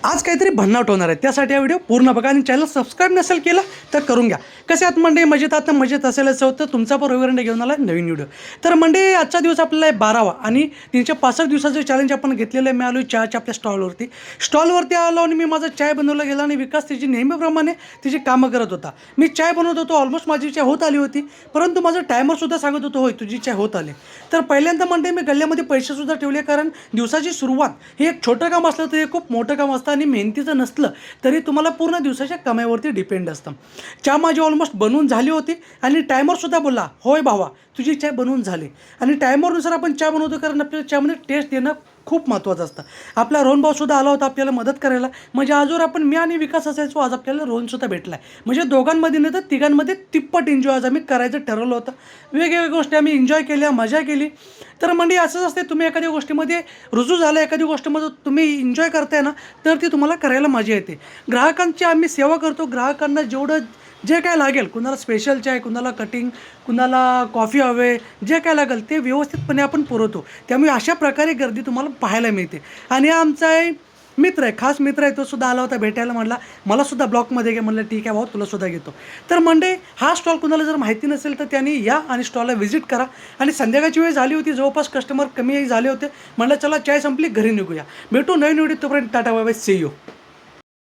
आज काहीतरी भन्नाट होणार आहे, त्यासाठी हा व्हिडिओ पूर्ण बघा आणि चॅनल सबस्क्राईब नसेल केलं तर करून घ्या. कसे आहात मंडळी? मजेत आहात ना? मजेत असेलच होतं. तुमचा पण रविवारी घेऊन आला नवीन व्हिडिओ. तर मंडळी, आजचा दिवस आपल्याला आहे 12वा आणि 365 दिवसाचं चॅलेंज आपण घेतलेलं आहे. मी आलो चहाच्या आपल्या स्टॉलवरती आलो आणि मी माझा चाय बनवला गेला आणि विकास तिची नेहमीप्रमाणे तिची कामं करत होता. मी चाय बनवत होतो, ऑलमोस्ट माझी चाय होत आली होती, परंतु माझं टायमरसुद्धा सांगत होतं होय तुझी चाय होत आली. तर पहिल्यांदा मंडळी मी गल्ल्यामध्ये पैसेसुद्धा ठेवले, कारण दिवसाची सुरुवात हे एक छोटं काम असलं तरी खूप मोठं काम असतं आणि मेहनतीचं नसलं तरी तुम्हाला पूर्ण दिवसाच्या कमाईवरती डिपेंड असतं. चहा माझी ऑलमोस्ट बनवून झाली होती आणि टायमरसुद्धा बोलला होय भावा तुझी चाय बनवून झाली. आणि टायमरनुसार आपण चहा बनवतो, कारण आपल्याला चहामध्ये टेस्ट देणं खूप महत्त्वाचं असतं. आपला रोहनभाऊसुद्धा आला होता आपल्याला मदत करायला. म्हणजे आजवर आपण मी आणि विकास असायचो, आज आपल्याला रोहनसुद्धा भेटला आहे. म्हणजे दोघांमध्ये नाही तर तिघांमध्ये तिप्पट एन्जॉय आज आम्ही करायचं ठरवलं होतं. वेगवेगळ्या गोष्टी आम्ही एन्जॉय केल्या, मजा केली. तर म्हणजे असंच असते, तुम्ही एखाद्या गोष्टीमध्ये रुजू झाला, एखादी गोष्टीमध्ये तुम्ही एन्जॉय करताय ना, तर ती तुम्हाला करायला मजा येते. ग्राहकांची आम्ही सेवा करतो. ग्राहकांना जेवढं जे काय लागेल, कुणाला स्पेशल चाय, कुणाला कटिंग, कुणाला कॉफी हवे, जे काय लागेल ते व्यवस्थितपणे आपण पुरवतो. त्यामुळे अशा प्रकारे गर्दी तुम्हाला पाहायला मिळते. आणि आमचा मित्र आहे, खास मित्र आहे, तो सुद्धा आला होता भेटायला. म्हटला मलासुद्धा ब्लॉकमध्ये घे. म्हणलं ठीक आहे भाऊ, तुलासुद्धा घेतो. तर मंडे हा स्टॉल कुणाला जर माहिती नसेल तर त्यांनी या आणि स्टॉलला व्हिजिट करा. आणि संध्याकाळची वेळ झाली होती, जवळपास कस्टमर कमी झाले होते. म्हटलं चला चाय संपली, घरी निघूया. भेटू नवीन व्हिडिओ. तोपर्यंत tata bye bye, see you.